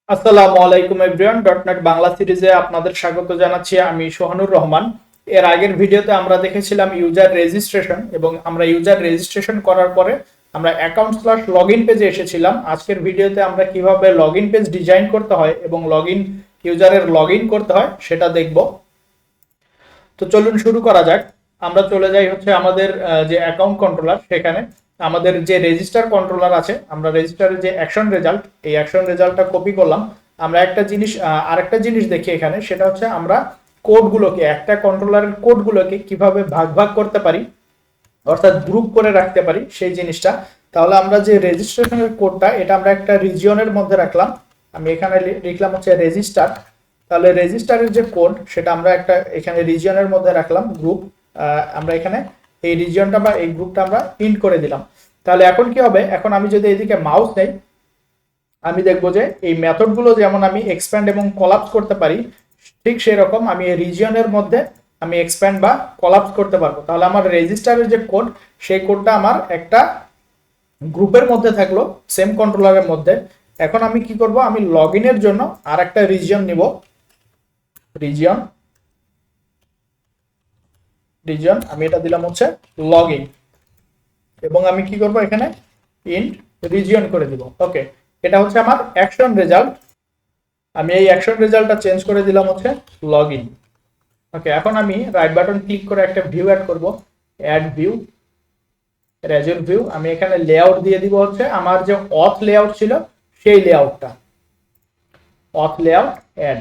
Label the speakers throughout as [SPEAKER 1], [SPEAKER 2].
[SPEAKER 1] আসসালামু আলাইকুম এভরিওয়ান, ডটনেট বাংলা সিরিজে আপনাদের স্বাগত জানাচ্ছি। আমি সোহানুর রহমান। এর আগের ভিডিওতে আমরা দেখেছিলাম ইউজার রেজিস্ট্রেশন, এবং আমরা ইউজার রেজিস্ট্রেশন করার পরে আমরা অ্যাকাউন্ট স্ল্যাশ লগ ইন পেজে এসেছিলাম। আজকের ভিডিওতে আমরা কিভাবে লগ ইন পেজ ডিজাইন করতে হয় এবং ইউজারের লগ ইন করতে হয় সেটা দেখব। তো চলুন শুরু করা যাক। আমরা চলে যাই হচ্ছে আমাদের যে অ্যাকাউন্ট কন্ট্রোলার, সেখানে আমাদের যে রেজিস্টার কন্ট্রোলার আছে, আমরা রেজিস্টারের যে অ্যাকশন রেজাল্ট, এই অ্যাকশন রেজাল্টটা কপি করলাম। আমরা আরেকটা জিনিস দেখি এখানে, সেটা হচ্ছে আমরা কোডগুলোকে, একটা কন্ট্রোলারের কোডগুলোকে কিভাবে ভাগ ভাগ করতে পারি, অর্থাৎ গ্রুপ করে রাখতে পারি সেই জিনিসটা। তাহলে আমরা যে রেজিস্ট্রেশনের কোডটা, এটা আমরা একটা রিজিয়নের মধ্যে রাখলাম। আমি এখানে লিখলাম হচ্ছে রেজিস্টার। তাহলে রেজিস্টারের যে কোড, সেটা আমরা একটা এখানে রিজিয়নের মধ্যে রাখলাম গ্রুপ। আমরা এখানে এই রিজিয়নটা বা এই গ্রুপটা আমরা প্রিন্ট করে দিলাম। তাহলে এখন কি হবে, এখন আমি যদি এদিকে মাউস নেই, আমি দেখবো যে এই মেথডগুলো যেমন আমি এক্সপ্যান্ড এবং কলাপস করতে পারি, ঠিক সেরকম আমি এই রিজিয়নের মধ্যে আমি এক্সপ্যান্ড বা কলাপস করতে পারবো। তাহলে আমার রেজিস্টারের যে কোড, সেই কোডটা আমার একটা গ্রুপের মধ্যে থাকলো, সেম কন্ট্রোলারের মধ্যে। এখন আমি কি করব, আমি লগ ইনের জন্য আর একটা রিজিয়ন নিব। রিজিয়ন রিজিয়ন আমি এটা দিলাম হচ্ছে লগ ইন, এবং আমি কি করব, এখানে ইন্ট রিজিয়ন করে দিব। ওকে, এটা হচ্ছে আমার অ্যাকশন রেজাল্ট। আমি এই অ্যাকশন রেজাল্টটা চেঞ্জ করে দিলাম হচ্ছে লগ ইন। ওকে, এখন আমি রাইট বাটন ক্লিক করে একটা ভিউ অ্যাড করব। Add view, Razr view. আমি এখানে লেআউট দিয়ে দিব হচ্ছে আমার যে অথ লেআউট ছিল সেই লেআউটটা, অথ লেআউট অ্যাড।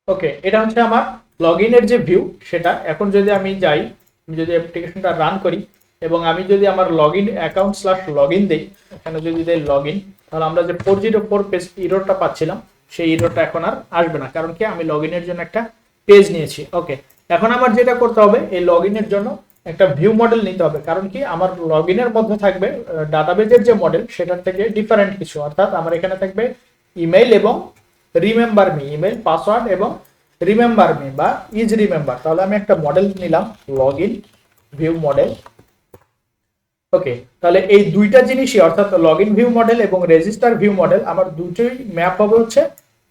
[SPEAKER 1] ওকে, এটা হচ্ছে আমার লগ ইনের যে ভিউ সেটা। এখন যদি আমি যাই, আমি যদি অ্যাপ্লিকেশনটা রান করি এবং আমি যদি আমার log in account slash log in দিই, এখানে যদি দেই লগ ইন, তাহলে আমরা যে 404 পেজ ইরোরটা পাচ্ছিলাম, সেই ইরোরটা এখন আর আসবে না। কারণ কি, আমি লগ ইনের জন্য একটা পেজ নিয়েছি। ওকে, এখন আমার যেটা করতে হবে, এই লগ ইনের জন্য একটা ভিউ মডেল নিতে হবে। কারণ কি, আমার লগ ইনের মধ্যে থাকবে ডাটাবেজের যে মডেল, সেটার থেকে ডিফারেন্ট কিছু। অর্থাৎ আমার এখানে থাকবে ইমেইল এবং রিমেম্বার মি, ইমেল পাসওয়ার্ড এবং রিমেম্বার মি বা ইজ রিমেম্বার। তাহলে আমি একটা মডেল নিলাম, লগ ইন ভিউ মডেল। ওকে, তাহলে এই দুইটা জিনিসই, অর্থাৎ লগ ইন ভিউ মডেল এবং রেজিস্টার ভিউ মডেল, আমার দুটোই ম্যাপ হবে হচ্ছে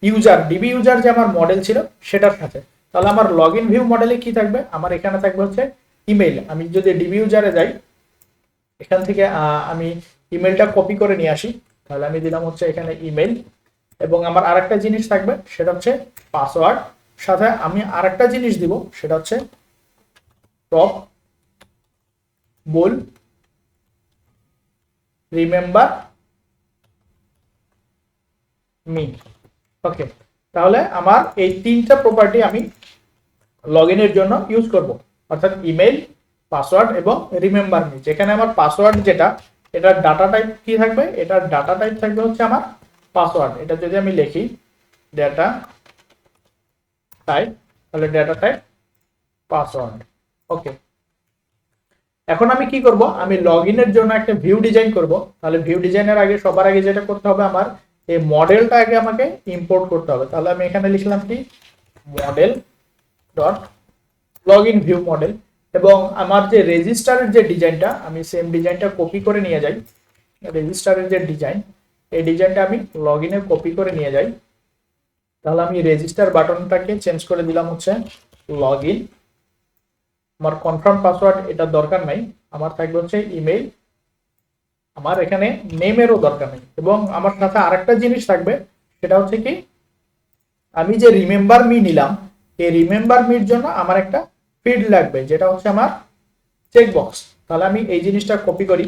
[SPEAKER 1] ইউজার, ডিবি ইউজার যে আমার মডেল ছিল সেটার সাথে। তাহলে আমার লগ ইন ভিউ মডেলে কি থাকবে, আমার এখানে থাকবে হচ্ছে ইমেইল। আমি যদি ডিবি ইউজারে যাই, এখান থেকে আমি ইমেলটা কপি করে নিয়ে আসি। তাহলে আমি দিলাম হচ্ছে এখানে ইমেল, এবং আমার আরেকটা জিনিস থাকবে সেটা হচ্ছে পাসওয়ার্ড। সাথে আমি আরেকটা জিনিস দিব, সেটা হচ্ছে টপ বল রিমেম্বার মি। ওকে, তাহলে আমার এই তিনটা প্রপার্টি আমি লগ ইনের জন্য ইউজ করব, অর্থাৎ ইমেল, পাসওয়ার্ড এবং রিমেম্বার মি। যেখানে আমার পাসওয়ার্ড যেটা, এটার ডাটা টাইপ কি থাকবে, এটার ডাটা টাইপ থাকবে হচ্ছে আমার পাসওয়ার্ড। এটা যদি আমি লিখি ডাটা টাইপ, তাহলে ডাটা টাইপ পাসওয়ার্ড। ওকে, এখন আমি কি করব, আমি লগ ইনের জন্য একটা ভিউ ডিজাইন করব। তাহলে ভিউ ডিজাইনের আগে, সবার আগে যেটা করতে হবে, আমার এই মডেলটা আগে আমাকে ইম্পোর্ট করতে হবে। তাহলে আমি এখানে লিখলাম কি model dot log in view model, এবং আমার যে রেজিস্টারের যে ডিজাইনটা, আমি সেম ডিজাইনটা কপি করে নিয়ে যাই। রেজিস্টারের যে ডিজাইন, এই ডিজাইনটা আমি লগ ইনে কপি করে নিয়ে যাই। তাহলে আমি রেজিস্টার বাটনটাকে চেঞ্জ করে দিলাম হচ্ছে লগ ইন। আমার কনফার্ম পাসওয়ার্ড এটা দরকার নাই, আমার থাকবে হচ্ছে ইমেল। আমার এখানে নেমেরও দরকার নেই, এবং আমার সাথে আরেকটা জিনিস থাকবে, সেটা হচ্ছে কি, আমি যে রিমেম্বার মি নিলাম, এই রিমেম্বার মির জন্য আমার একটা ফিল্ড লাগবে, যেটা হচ্ছে আমার চেকবক্স। তাহলে আমি এই জিনিসটা কপি করি,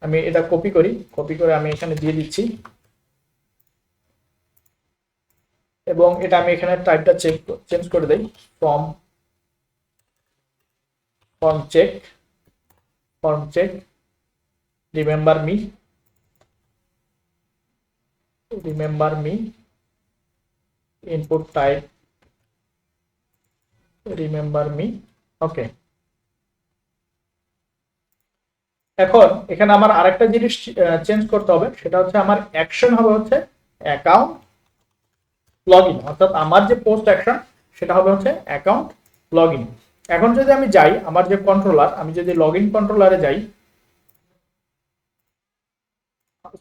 [SPEAKER 1] আমি এটা কপি করে আমি এখানে দিয়ে দিচ্ছি, এবং এটা আমি এখানে টাইপটা চেঞ্জ করে দেই, form form check remember me input type remember me. Okay, এখন এখানে আমার আরেকটা জিনিস চেঞ্জ করতে হবে, সেটা হচ্ছে আমার অ্যাকশন হবে হচ্ছে অ্যাকাউন্ট লগ ইন, অর্থাৎ আমার যে পোস্ট অ্যাকশন সেটা হবে হচ্ছে অ্যাকাউন্ট লগ ইন। এখন যদি আমি যাই আমার যে কন্ট্রোলার, আমি যদি লগ ইন কন্ট্রোলারে যাই,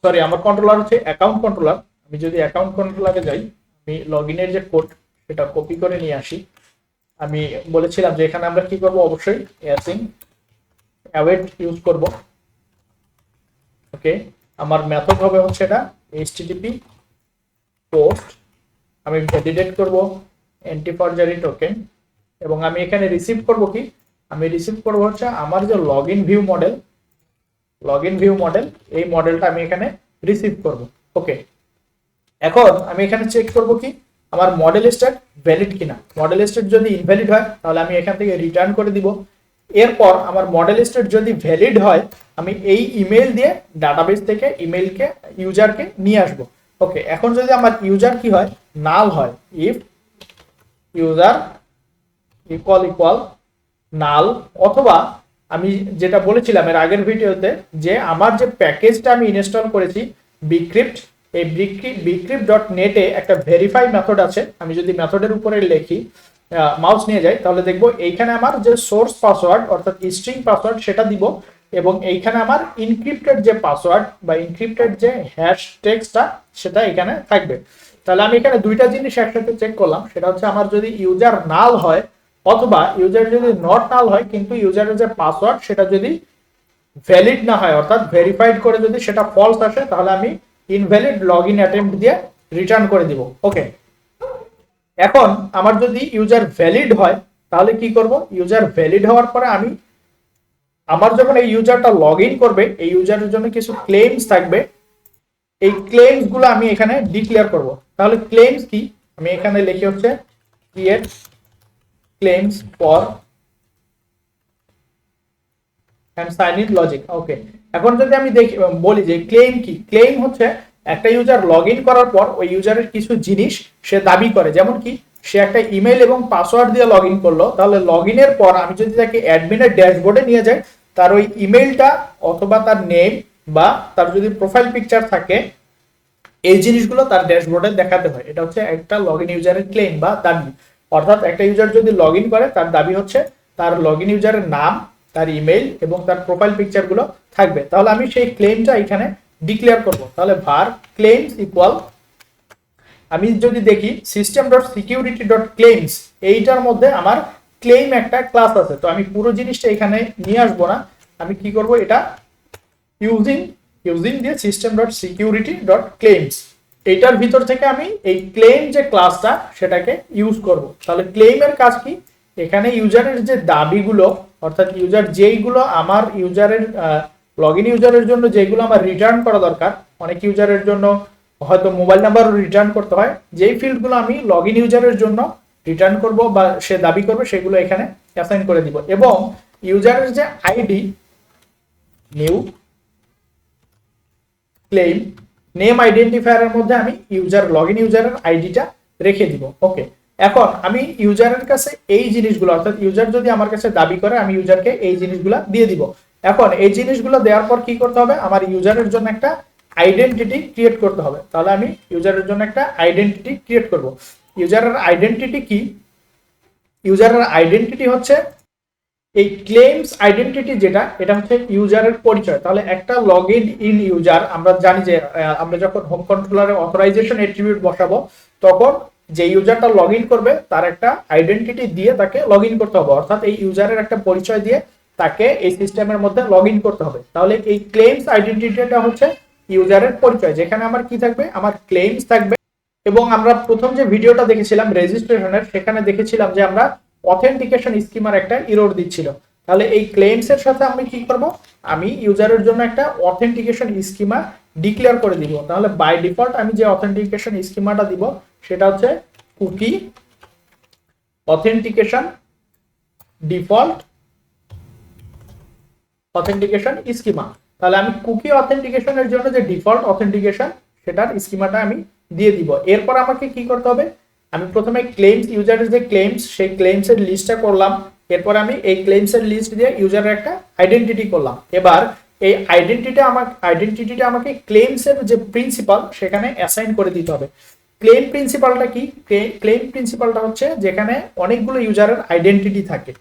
[SPEAKER 1] সরি আমার কন্ট্রোলার হচ্ছে অ্যাকাউন্ট কন্ট্রোলার। আমি যদি অ্যাকাউন্ট কন্ট্রোলারে যাই, আমি লগইনের যে কোড সেটা কপি করে নিয়ে আসি। আমি বলেছিলাম যে এখানে আমরা কি করব, অবশ্যই অ্যাসিং অ্যাওয়েট ইউজ করব। ওকে, আমার মেথড হবে হচ্ছে এটা http পোস্ট, আমি ভ্যালিডেট করব অ্যান্টিফরজারি টোকেন, এবং আমি এখানে রিসিভ করব কি, আমি রিসিভ করব হচ্ছে আমার যে লগইন ভিউ মডেল, এই মডেলটা আমি এখানে রিসিভ করব। ওকে, এখন আমি এখানে চেক করব কি আমার মডেল স্টেট ভ্যালিড কিনা। মডেল স্টেট যদি ইনভ্যালিড হয় তাহলে আমি এখান থেকে রিটার্ন করে দিব। এরপর আমার মডেল স্টেট যদি ভ্যালিড হয়, আমি এই ইমেল দিয়ে ডাটাবেস থেকে ইমেলকে ইউজারকে নিয়ে আসব। ওকে, এখন যদি আমার ইউজার কি হয়, নাল হয়, ইফ ইউজার ইকুয়াল নাল, অথবা আমি যেটা বলেছিলাম এর আগের ভিডিওতে যে আমার যে প্যাকেজটা আমি ইনস্টল করেছি বিক্রিপ্ট, এই bcrypt.net এ একটা ভেরিফাই মেথড আছে। আমি যদি মেথডের উপরে লিখি, মাউস নিয়ে যাই, তাহলে দেখবো এইখানে আমার যে সোর্স পাসওয়ার্ড অর্থাৎ স্ট্রিং পাসওয়ার্ড সেটা দিব, এবং এইখানে আমার ইনক্রিপ্টেড যে পাসওয়ার্ড বা ইনক্রিপ্টেড যে হ্যাশ টেক্সটটা সেটা এখানে থাকবে। তাহলে আমি এখানে দুইটা জিনিস একসাথে চেক করলাম, সেটা হচ্ছে আমার যদি ইউজার নাল হয় অথবা ইউজার যদি নট নাল হয় কিন্তু ইউজারের যে পাসওয়ার্ড সেটা যদি ভ্যালিড না হয় অর্থাৎ ভেরিফাইড করে যদি সেটা ফলস আসে, তাহলে আমি ইনভ্যালিড লগইন অ্যাটেম্প্ট দিয়ে রিটার্ন করে দিব। ওকে, এখন আমার যদি ইউজার ভ্যালিড হয় তাহলে কি করব, ইউজার ভ্যালিড হওয়ার পরে আমি আমার যখন এই ইউজারটা লগইন করবে এই ইউজারের জন্য কিছু ক্লেমস থাকবে, এই ক্লেমস গুলো আমি এখানে ডিক্লেয়ার করব। তাহলে ক্লেমস কি, আমি এখানে লিখি হচ্ছে create claims for and sign in logic. Okay, এখন যদি আমি দেখি বলি যে ক্লেম কি, ক্লেম হচ্ছে একটা ইউজার লগইন করার পর ওই ইউজারের কিছু জিনিস সে দাবি করে, যেমন কি সে একটা ইমেল এবং পাসওয়ার্ড দিয়ে লগইন করলো, তাহলে লগইনের পর আমি যদি তাকে অ্যাডমিনের ড্যাশবোর্ডে নিয়ে যাই, তার ওই ইমেলটা অথবা তার নেম বা তার যদি প্রোফাইল পিকচার থাকে, এই জিনিসগুলো তার ড্যাশবোর্ডে দেখাতে হয়। এটা হচ্ছে একটা লগইন ইউজারের ক্লেম বা দাবি। অর্থাৎ একটা ইউজার যদি লগইন করে তার দাবি হচ্ছে তার লগইন ইউজারের নাম, তার ইমেল এবং তার প্রোফাইল পিকচার গুলো থাকবে। তাহলে আমি সেই ক্লেমটা এখানে ডিক্লেয়ার করব। তাহলে var claims ইকুয়াল, আমি যদি দেখি system.security.claims, এইটার মধ্যে আমার ক্লেম একটা ক্লাস আছে। তো আমি পুরো জিনিসটা এখানে নিয়ে আসবো না, আমি কি করব, এটা ইউজিং দিয়ে system.security.claims, এইটার ভিতর থেকে আমি এই ক্লেম যে ক্লাসটা সেটাকে ইউজ করব। তাহলে ক্লেমের কাজ কি, এখানে ইউজারের যে দাবিগুলো অর্থাৎ ইউজার যেইগুলো আমার ইউজারের লগইন ইউজারের জন্য যেগুলো আমার রিটার্ন করা দরকার, অনেক ইউজারের জন্য হয়তো মোবাইল নাম্বারও রিটার্ন করতে হয়, যেই ফিল্ডগুলো আমি লগইন ইউজারের জন্য রিটার্ন করব বা সে দাবি করবে সেগুলো এখানে অ্যাসাইন করে দিব। এবং ইউজারের যে আইডি, নিউ ক্লেম নেম আইডেন্টিফায়ারের মধ্যে আমি ইউজার লগইন ইউজারের আইডিটা রেখে দিব। ওকে, এখন আমি ইউজারের কাছে এই জিনিসগুলো অর্থাৎ ইউজার যদি আমার কাছে দাবি করে আমি ইউজারকে এই জিনিসগুলো দিয়ে দিব। এখন এই জিনিসগুলো দেওয়ার পর কি করতে হবে, আমার ইউজারের জন্য একটা আইডেন্টিটি ক্রিয়েট করতে হবে। তাহলে আমি ইউজারের জন্য একটা আইডেন্টিটি ক্রিয়েট করব। ইউজারের আইডেন্টিটি কি, ইউজারের আইডেন্টিটি হচ্ছে এই ক্লেমস আইডেন্টিটি যেটা, এটা হচ্ছে ইউজারের পরিচয়। তাহলে একটা লগইন ইন ইউজার, আমরা জানি যে আমরা যখন হোম কন্ট্রোলারে অথরাইজেশন অ্যাট্রিবিউট বসাবো তখন যে ইউজারটা লগইন করবে তার একটা আইডেন্টিটি দিয়ে তাকে লগইন করতে হবে, অর্থাৎ এই ইউজারের একটা পরিচয় দিয়ে তাকে এই সিস্টেমের মধ্যে লগইন করতে হবে। তাহলে এই ক্লেমস আইডেন্টিটিটা হচ্ছে ইউজারের পরিচয়, যেখানে আমার কি থাকবে, আমার ক্লেমস থাকবে। এবং আমরা প্রথম যে ভিডিওটা দেখেছিলাম রেজিস্ট্রেশনের, সেখানে দেখেছিলাম যে আমরা অথেন্টিকেশন স্কিমার একটা এরর দিচ্ছিল। তাহলে এই ক্লেমস এর সাথে আমি কি করব, আমি ইউজারের জন্য একটা অথেন্টিকেশন স্কিমা ডিক্লেয়ার করে দিব। তাহলে বাই ডিফল্ট আমি যে অথেন্টিকেশন স্কিমাটা দিব সেটা হচ্ছে cookie authentication default authentication schema. তাহলে আমি কুকি অথেন্টিকেশনের জন্য যে ডিফল্ট অথেন্টিকেশন সেটার স্কিমাটা আমি দিয়ে দিব। এরপর আমাকে কি করতে হবে, আমি প্রথমে ক্লেমস ইউজারের যে ক্লেমস সেই ক্লেমস এর লিস্টটা করলাম, এরপর আমি এই ক্লেমস এর লিস্ট দিয়ে ইউজারের একটা আইডেন্টিটি করলাম। এবার এই আইডেন্টিটিটা আমাকে ক্লেমস এর যে প্রিন্সিপাল সেখানে অ্যাসাইন করে দিতে হবে। ক্লেম প্রিন্সিপালটা কি, ক্লেম প্রিন্সিপালটা হচ্ছে যেখানে অনেকগুলো ইউজারের আইডেন্টিটি থাকে।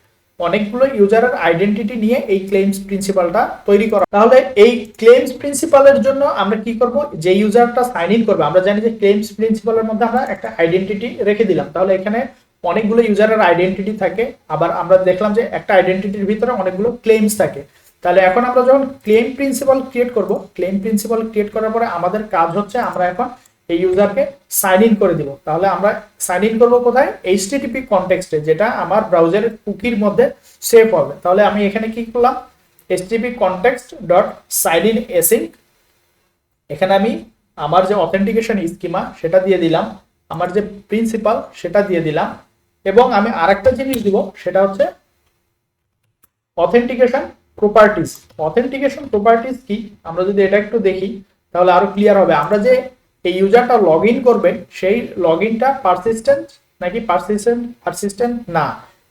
[SPEAKER 1] অনেকগুলো ইউজারের আইডেন্টিটি নিয়ে এই ক্লেইমস প্রিন্সিপালটা তৈরি করা। তাহলে এই ক্লেইমস প্রিন্সিপালের জন্য আমরা কি করব, যে ইউজারটা সাইন ইন করবে, আমরা জানি যে ক্লেইমস প্রিন্সিপালের মধ্যে আমরা একটা আইডেন্টিটি রেখে দিলাম, তাহলে এখানে অনেকগুলো ইউজারের আইডেন্টিটি থাকে, আবার আমরা দেখলাম যে একটা আইডেন্টিটির ভিতরে অনেকগুলো ক্লেইমস থাকে। তাহলে এখন আমরা যখন ক্লেইম প্রিন্সিপাল ক্রিয়েট করব, ক্লেইম প্রিন্সিপাল ক্রিয়েট করার পরে আমাদের কাজ হচ্ছে আমরা এখন এই ইউজারকে সাইন ইন করে দিব। তাহলে আমরা সাইন ইন করব কোথায়, এইচটিটিপি কনটেক্সটে, যেটা আমার ব্রাউজারের কুকির মধ্যে সেভ হবে। তাহলে আমি এখানে কি করলাম, HTTP context dot sign in async, এখানে আমি আমার যে অথেন্টিকেশন স্কিমা সেটা দিয়ে দিলাম, আমার যে প্রিন্সিপাল সেটা দিয়ে দিলাম, এবং আমি আরেকটা জিনিস দিব, সেটা হচ্ছে অথেন্টিকেশন প্রপার্টিজ। অথেন্টিকেশন প্রপার্টিজ কি, আমরা যদি এটা একটু দেখি তাহলে আরো ক্লিয়ার হবে। আমরা যে এই ইউজারটা লগ ইন করবে, সেই লগ ইনটা পারসিস্টেন্ট নাকি পারসিস্টেন্ট না,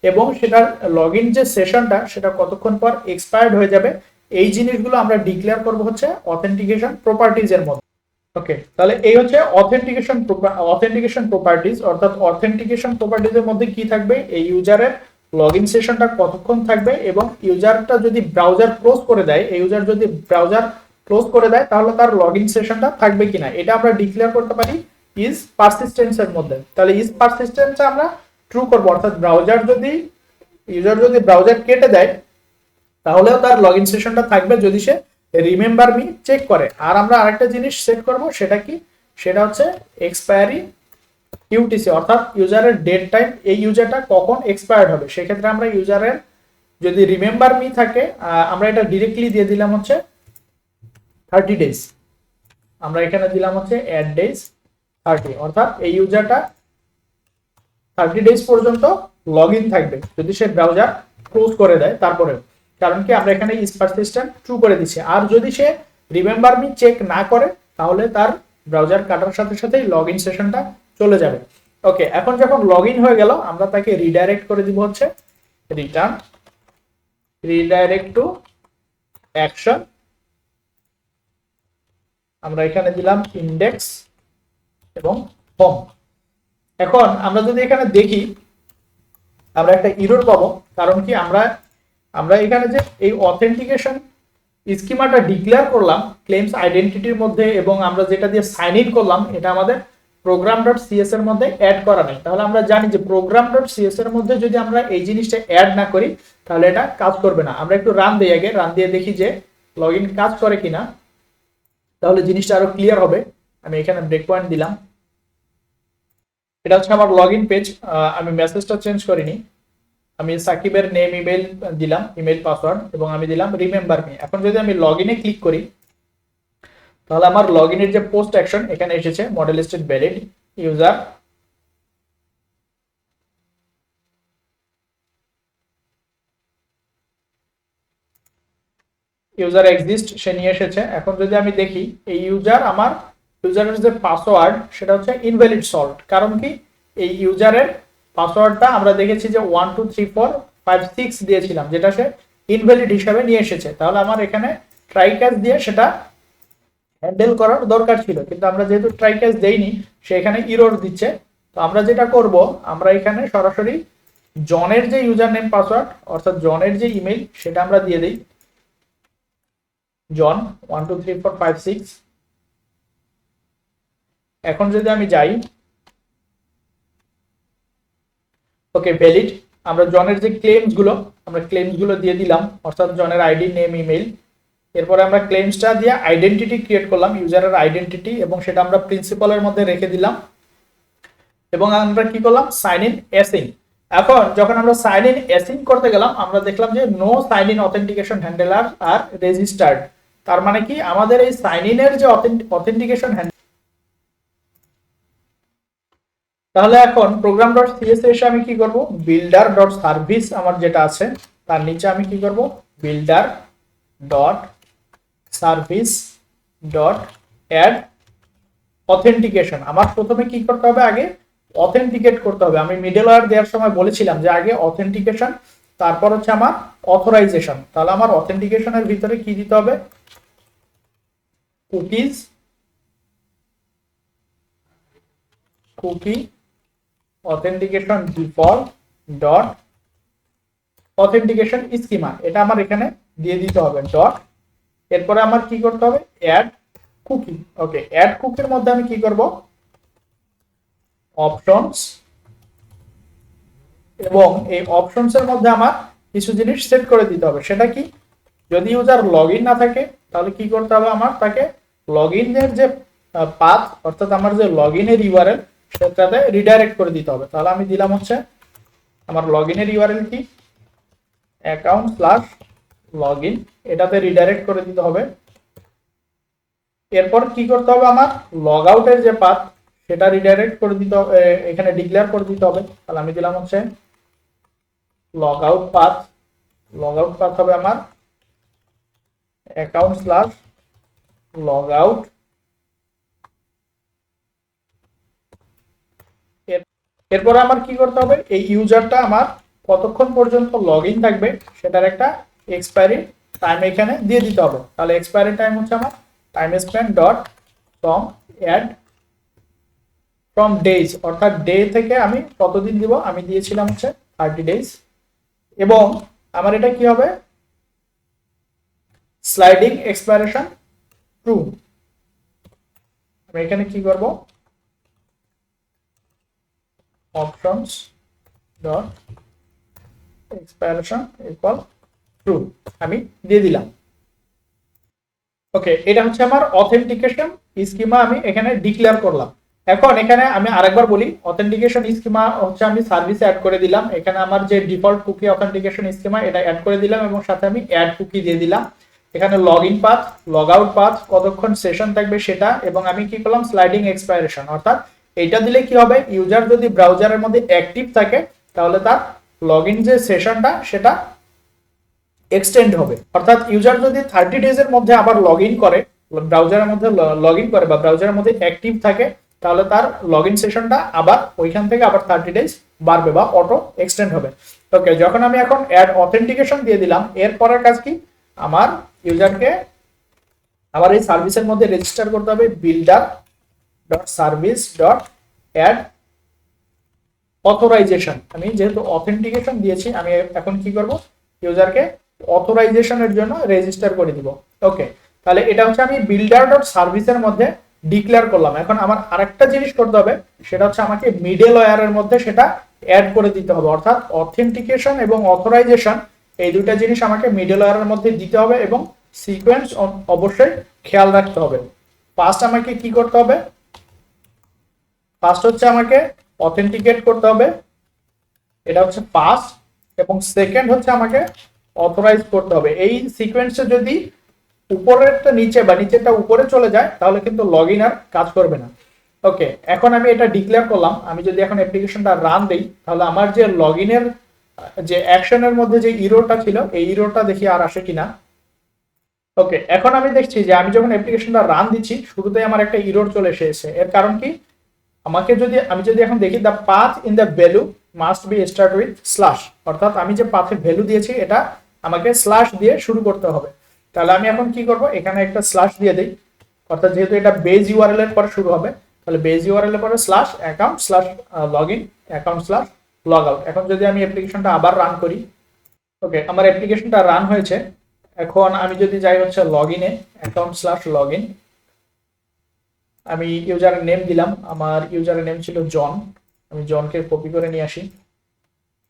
[SPEAKER 1] এবং সেটার লগ ইন যে সেশনটা সেটা কতক্ষণ পর এক্সপায়ার্ড হয়ে যাবে, এই জিনিসগুলো আমরা ডিক্লেয়ার করব হচ্ছে অথেন্টিকেশন প্রপার্টিজ এর মধ্যে। ওকে, তাহলে এই হচ্ছে অথেন্টিকেশন প্রপার্টিজ, অর্থাৎ অথেন্টিকেশন প্রপার্টিজ এর মধ্যে কি থাকবে, এই ইউজারের লগইন সেশনটা কতক্ষণ থাকবে, এবং ইউজারটা যদি ব্রাউজার ক্লোজ করে দেয়, এই ইউজার যদি ব্রাউজার ক্লোজ করে দেয় তাহলে তার লগইন সেশনটা থাকবে কিনা, এটা আমরা ডিক্লেয়ার করতে পারি ইজ পারসিস্টেন্স এর মধ্যে। তাহলে ইজ পারসিস্টেন্স আমরা ট্রু করব, অর্থাৎ ইউজার যদি ব্রাউজার কেটে দেয় তাহলেও তার লগইন সেশনটা থাকবে যদি সে রিমেম্বার মি চেক করে। আর আমরা আরেকটা জিনিস সেট করব, সেটা কি, সেটা হচ্ছে এক্সপায়ারি ইউটিসি, অর্থাৎ ইউজারের ডেট টাইম, এই ইউজারটা কখন এক্সপায়ার্ড হবে। সেক্ষেত্রে আমরা ইউজারের যদি রিমেম্বার মি থাকে, আমরা এটা ডিরেক্টলি দিয়ে দিলাম হচ্ছে 30 ডেজ, আমরা এখানে দিলাম হচ্ছে অ্যাড ডেজ 30, অর্থাৎ এই ইউজারটা 30 ডেজ পর্যন্ত লগ ইন থাকবে যদি সে ব্রাউজার ক্লোজ করে দেয় তারপরে, কারণ কি আমরা এখানে ইজ পারসিস্টেন্ট ট্রু করে দিচ্ছি। আর যদি সে রিমেম্বার মি চেক না করে তাহলে তার ব্রাউজার কাটার সাথে সাথেই লগ ইন সেশনটা চলে যাবে। ওকে, এখন যখন লগ ইন হয়ে গেল আমরা তাকে রিডাইরেক্ট করে দিব হচ্ছে রিডাইরেক্ট টু অ্যাকশন, আমরা এখানে দিলাম ইন্ডেক্স এবং হোম। এখন আমরা যদি এখানে দেখি আমরা একটা এরর পাবো, কারণ কি আমরা এখানে যে এই অথেন্টিকেশন স্কিমাটা ডিক্লেয়ার করলাম ক্লেমস আইডেন্টিটির মধ্যে, এবং আমরা যেটা দিয়ে সাইন ইন করলাম এটা আমাদের program.cs এর মধ্যে অ্যাড করা নেই। তাহলে আমরা জানি যে program.cs এর মধ্যে যদি আমরা এই জিনিসটা অ্যাড না করি তাহলে এটা কাজ করবে না। আমরা একটু রান দিই, আগে রান দিয়ে দেখি যে লগইন কাজ করে কিনা, তাহলে জিনিসটা আরো ক্লিয়ার হবে। আমি এখানে ব্রেক পয়েন্ট দিলাম, এটা হচ্ছে আমার লগইন পেজ, আমি মেসেজটা চেঞ্জ করিনি, আমি সাকিবের নেম ইমেল দিলাম, ইমেল পাসওয়ার্ড, এবং আমি দিলাম রিমেম্বার মি। এখন যদি আমি লগইনে ক্লিক করি তাহলে আমার লগইনের যে পোস্ট অ্যাকশন এখানে এসেছে model state valid, user exist সে নিয়ে এসেছে। এখন যদি আমি দেখি এই ইউজারের যে পাসওয়ার্ড সেটা হচ্ছে ইনভ্যালিড সল্ট, কারণ কি এই ইউজারের পাসওয়ার্ডটা আমরা দেখেছি যে 123456 দিয়েছিলাম, যেটা সে ইনভ্যালিড হিসাবে নিয়ে এসেছে। তাহলে আমার এখানে ট্রাই ক্যাচ দিয়ে সেটা হ্যান্ডেল করার দরকার ছিল, কিন্তু আমরা যেহেতু ট্রাই ক্যাচ দেইনি সে এখানে এরর দিচ্ছে। তো আমরা যেটা করব, আমরা এখানে সরাসরি জনের যে ইউজার নেম পাসওয়ার্ড অর্থাৎ জনের যে ইমেল সেটা আমরা দিয়ে দিই, জন 123456। এখন যদি আমি যাই, ওকে ভ্যালিড, আমরা জনের যে ক্লেমস গুলো দিয়ে দিলাম, অর্থাৎ জনের আইডি নেম ইমেল। এরপরে আমরা ক্লেমসটা দিয়ে আইডেন্টিটি ক্রিয়েট করলাম, ইউজারের আইডেন্টিটি, এবং সেটা আমরা প্রিন্সিপালের মধ্যে রেখে দিলাম, এবং আমরা কি করলাম সাইন ইন এসিং। এখন যখন আমরা সাইন ইন এসিং করতে গেলাম আমরা দেখলাম যে no sign in authentication handler are registered. তার মানে কি আমাদের এই সাইন ইনের যে অথেন্টিকেশন হ্যান্ডেলার, তাহলে এখন program.cs এসে আমি কি করব, builder.service আমার যেটা আছে তার নিচে আমি কি করব, builder.service.add অথেন্টিকেশন। আমার প্রথমে কি করতে হবে, আগে অথেন্টিকেট করতে হবে। আমি মিডলওয়্যার দেওয়ার সময় বলেছিলাম যে আগে অথেন্টিকেশন তারপর হচ্ছে আমার অথরাইজেশন। তাহলে আমার অথেন্টিকেশনের ভিতরে কি দিতে হবে, cookie authentication default dot authentication schema, এটা আমার এখানে দিয়ে দিতে হবে ডট। এরপরে আমার কি করতে হবে, অ্যাড কুকি। ওকে, অ্যাড কুকির মধ্যে আমি কি করব, অপশনস, এবং এই অপশনস এর মধ্যে আমার কিছু জিনিস সেট করে দিতে হবে। সেটা কি, যদি ইউজার লগ ইন না থাকে তাহলে কি করতে হবে, আমার তাকে লগ ইনের যে পাথ, অর্থাৎ আমার যে লগ ইনের ইউআরএল, সেটাতে রিডাইরেক্ট করে দিতে হবে। তাহলে আমি দিলাম হচ্ছে আমার লগ ইনের ইউআরএল কি, অ্যাকাউন্ট স্ল্যাশ লগ ইন, এটাতে রিডাইরেক্ট করে দিতে হবে। এরপর কি করতে হবে, আমার লগ আউটের যে পাথ, সেটা রিডাইরেক্ট করে দিতে হবে, এখানে ডিক্লেয়ার করে দিতে হবে। তাহলে আমি দিলাম হচ্ছে log out path. Log out path হবে আমার অ্যাকাউন্ট স্ল্যাশ লগ আউট। এরপরে আমার কি করতে হবে, এই ইউজারটা আমার কতক্ষণ পর্যন্ত লগ ইন থাকবে সেটার একটা এক্সপায়ারি টাইম এখানে দিয়ে দিতে হবে। তাহলে এক্সপায়ারি টাইম হচ্ছে আমার time span dot from add from days, অর্থাৎ ডে থেকে আমি কতদিন দিব, আমি দিয়েছিলাম হচ্ছে 30 ডেজ। এবং আমার এটা কি হবে, স্লাইডিং এক্সপায়ারেশন ট্রু। আমি এখানে কি করব, options dot expiration equal true, আমি দিয়ে দিলাম। ওকে, এটা হচ্ছে আমার অথেন্টিকেশন স্কিমা, আমি এখানে ডিক্লেয়ার করলাম। এখন এখানে আমি আরেকবার বলি, অথেন্টিকেশন স্কিমা হচ্ছে আমি সার্ভিসে অ্যাড করে দিলাম। এখানে আমার যে ডিফল্ট কুকি অথেন্টিকেশন স্কিমা, এটা অ্যাড করে দিলাম এবং সাথে আমি অ্যাড কুকি দিয়ে দিলাম। এখানে log in path, log out path, কতক্ষণ সেশন থাকবে সেটা, এবং আমি কি করলাম, স্লাইডিং এক্সপায়ারেশন, অর্থাৎ এটা দিলে কি হবে, ইউজার যদি ব্রাউজারের মধ্যে অ্যাক্টিভ থাকে তাহলে তার লগ ইন যে সেশনটা সেটা এক্সটেন্ড হবে। অর্থাৎ ইউজার যদি 30 ডেজ এর মধ্যে আবার লগ ইন করে, ব্রাউজারের মধ্যে লগ ইন করে বা ব্রাউজারের মধ্যে অ্যাক্টিভ থাকে, তাহলে তার লগ ইন সেশনটা আবার ওইখান থেকে আবার 30 ডেজ বাড়বে বা অটো এক্সটেন্ড হবে। ওকে, যখন আমি এখন অ্যাড অথেন্টিকেশন দিয়ে দিলাম, এরপরের কাজ কি, আমার ইউজারকে আবার এই সার্ভিসের মধ্যে রেজিস্টার করতে হবে builder dot service dot add authorization. আমি যেহেতু অথেন্টিকেশন দিয়েছি, আমি এখন কি করব, ইউজারকে অথরাইজেশনের জন্য রেজিস্টার করে দিব। ওকে, তাহলে এটা হচ্ছে আমি বিল্ডার ডট সার্ভিসের মধ্যে ডিক্লেয়ার করলাম। এখন আমার আরেকটা জিনিস করতে হবে, সেটা হচ্ছে আমাকে মিডল ওয়্যারের মধ্যে সেটা অ্যাড করে দিতে হবে। অর্থাৎ অথেন্টিকেশন এবং অথরাইজেশন, এই দুইটা জিনিস আমাকে মিডল ওয়্যারের মধ্যে দিতে হবে এবং সিকোয়েন্স অবশ্যই খেয়াল রাখতে হবে। ফার্স্ট আমাকে কি করতে হবে, ফার্স্ট হচ্ছে আমাকে অথেন্টিকেট করতে হবে, এটা হচ্ছে ফার্স্ট, এবং সেকেন্ড হচ্ছে আমাকে অথরাইজ করতে হবে। এই সিকোয়েন্সে যদি উপরেরটা নিচে বা নিচেরটা উপরে চলে যায় তাহলে কিন্তু লগ ইন আর কাজ করবে না। ওকে, এখন আমি এটা ডিক্লেয়ার করলাম। আমি যদি এখন অ্যাপ্লিকেশনটা রান দেই তাহলে আমার যে লগ ইনের যে অ্যাকশনের মধ্যে যে ইরোরটা ছিল, এই ইরোরটা দেখি আর আসে কিনা। ওকে, এখন আমি দেখছি যে আমি যখন অ্যাপ্লিকেশনটা রান দিচ্ছি শুরুতেই আমার একটা ইরোর চলে এসেছে। এর কারণ কি, আমি যদি এখন দেখি the path in the value must be start with slash, অর্থাৎ আমি যে পাথে ভ্যালু দিয়েছি এটা আমাকে স্ল্যাশ দিয়ে শুরু করতে হবে। তাহলে আমি এখন কি করব, এখানে একটা স্ল্যাশ দিয়ে দেই, অর্থাৎ যেহেতু এটা বেজ ইউআরএল এর পরে শুরু হবে, তাহলে বেজ ইউআরএল এর পরে slash account slash log in account slash log out. এখন যদি আমি অ্যাপ্লিকেশনটা আবার রান করি, ওকে, আমার অ্যাপ্লিকেশনটা রান হয়েছে। এখন আমি যদি যাই হচ্ছে লগ ইনে, অ্যাকাউন্ট স্ল্যাশ লগ ইন, আমি ইউজারের নেম দিলাম, আমার ইউজারের নেম ছিল জন, আমি জনকে কপি করে নিয়ে আসি,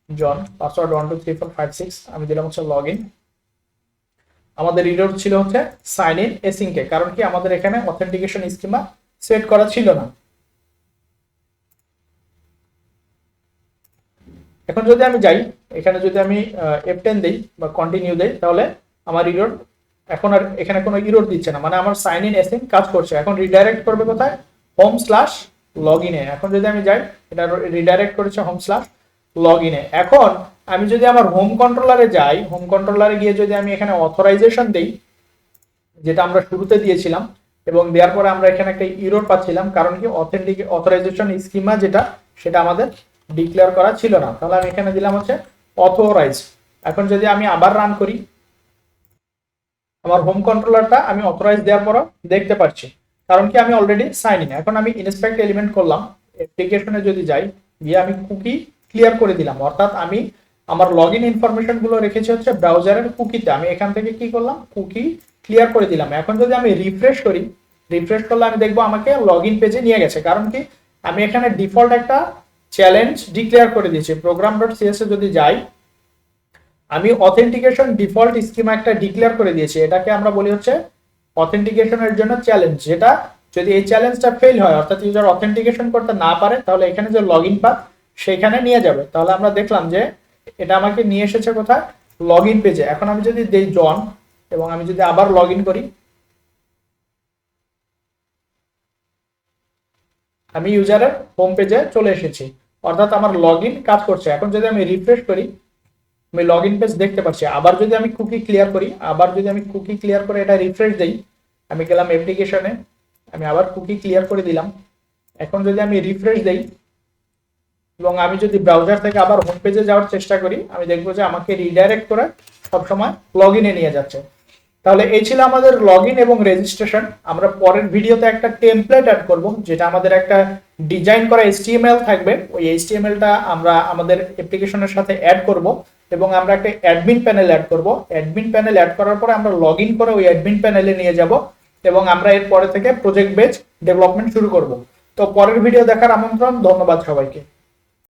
[SPEAKER 1] জন, পাসওয়ার্ড 123456, আমি দিলাম হচ্ছে লগ ইন। আমাদের এরর ছিল হচ্ছে সাইন ইন এসিংকে, কারণ কি আমাদের এখানে অথেন্টিকেশন স্কিমা সেট করা ছিল না। এখন যদি আমি যাই, এখানে যদি আমি F10 দেই বা কন্টিনিউ দেই, তাহলে আমার এরর এখন আর এখানে কোনো এরর দিচ্ছে না, মানে আমার সাইন ইন এসিং কাজ করছে। এখন রিডাইরেক্ট করবে কোথায়, হোম স্ল্যাশ লগ ইনে। এখন যদি আমি যাই, এটা রিডাইরেক্ট করেছে হোম স্ল্যাশ লগ ইনে। এখন আমি যদি আমার হোম কন্ট্রোলারে যাই, হোম কন্ট্রোলারে গিয়ে যদি আমি এখানে অথরাইজেশন দেই, যেটা আমরা শুরুতে দিয়েছিলাম, এবং দেওয়ার পরে আমরা এখানে একটা এরর পাচ্ছিলাম, কারণ কি অথরাইজেশন স্কিমা যেটা সেটা আমাদের ডিক্লেয়ার করা ছিল না। তাহলে আমি এখানে দিলাম হচ্ছে অথরাইজ। এখন যদি আমি আবার রান করি, আমার হোম কন্ট্রোলারটা আমি অথরাইজ দেওয়ার পর দেখতে পাচ্ছি, কারণ কি আমি অলরেডি সাইন ইন। এখন আমি ইনস্পেক্ট এলিমেন্ট করলাম, অ্যাপ্লিকেশনে যদি যাই, গিয়ে আমি কুকি ক্লিয়ার করে দিলাম, অর্থাৎ আমি আমার লগইন ইনফরমেশন গুলো রেখেছি হচ্ছে ব্রাউজারের কুকিতে। আমি এখান থেকে কি করলাম, কুকি ক্লিয়ার করে দিলাম। এখন যদি আমি রিফ্রেশ করি, রিফ্রেশ করলে আমি দেখবো আমাকে লগইন পেজে নিয়ে গেছে। কারণ কি, আমি এখানে ডিফল্ট একটা চ্যালেঞ্জ ডিক্লেয়ার করে দিয়েছি। program.cs এ যদি যাই, আমি অথেন্টিকেশন ডিফল্ট স্কিমা একটা ডিক্লেয়ার করে দিয়েছি। এটাকে আমরা বলি হচ্ছে অথেন্টিকেশনের জন্য চ্যালেঞ্জ, যেটা যদি এই চ্যালেঞ্জটা ফেল হয়, অর্থাৎ ইউজার অথেন্টিকেশন করতে না পারে, তাহলে এখানে যে লগইন পাথ সেখানে নিয়ে যাবে। তাহলে আমরা দেখলাম যে এটা আমাকে নিয়ে এসেছে কোথায়, লগইন পেজে। এখন আমি যদি দেই জন এবং আমি যদি আবার লগইন করি, আমি ইউজারের হোম পেজে চলে এসেছি, অর্থাৎ আমার লগইন কাজ করছে। এখন যদি আমি রিফ্রেশ করি, আমি লগইন পেজ দেখতে পাচ্ছি। আবার যদি আমি কুকি ক্লিয়ার করি, আবার যদি আমি কুকি ক্লিয়ার করে এটা রিফ্রেশ দেই, আমি গেলাম অ্যাপ্লিকেশনে, আমি আবার কুকি ক্লিয়ার করে দিলাম। এখন যদি আমি রিফ্রেশ দেই এবং আমি যদি ব্রাউজার থেকে আবার হোম পেজে যাওয়ার চেষ্টা করি, আমি দেখবো যে আমাকে রিডাইরেক্ট করে সবসময় লগইনে নিয়ে যাচ্ছে। তাহলে এই ছিল আমাদের লগইন এবং রেজিস্ট্রেশন। আমরা পরের ভিডিওতে একটা টেমপ্লেট অ্যাড করব, যেটা আমাদের একটা ডিজাইন করা HTML থাকবে। ওই HTML-টা আমরা আমাদের অ্যাপ্লিকেশনের সাথে অ্যাড করব এবং আমরা একটা অ্যাডমিন প্যানেল অ্যাড করব। অ্যাডমিন প্যানেল অ্যাড করার পরে আমরা লগইন করে ওই অ্যাডমিন প্যানেলে নিয়ে যাব এবং আমরা এর পরে থেকে প্রজেক্ট বেস ডেভেলপমেন্ট শুরু করব। তো পরের ভিডিও দেখার আমন্ত্রণ। ধন্যবাদ সবাইকে।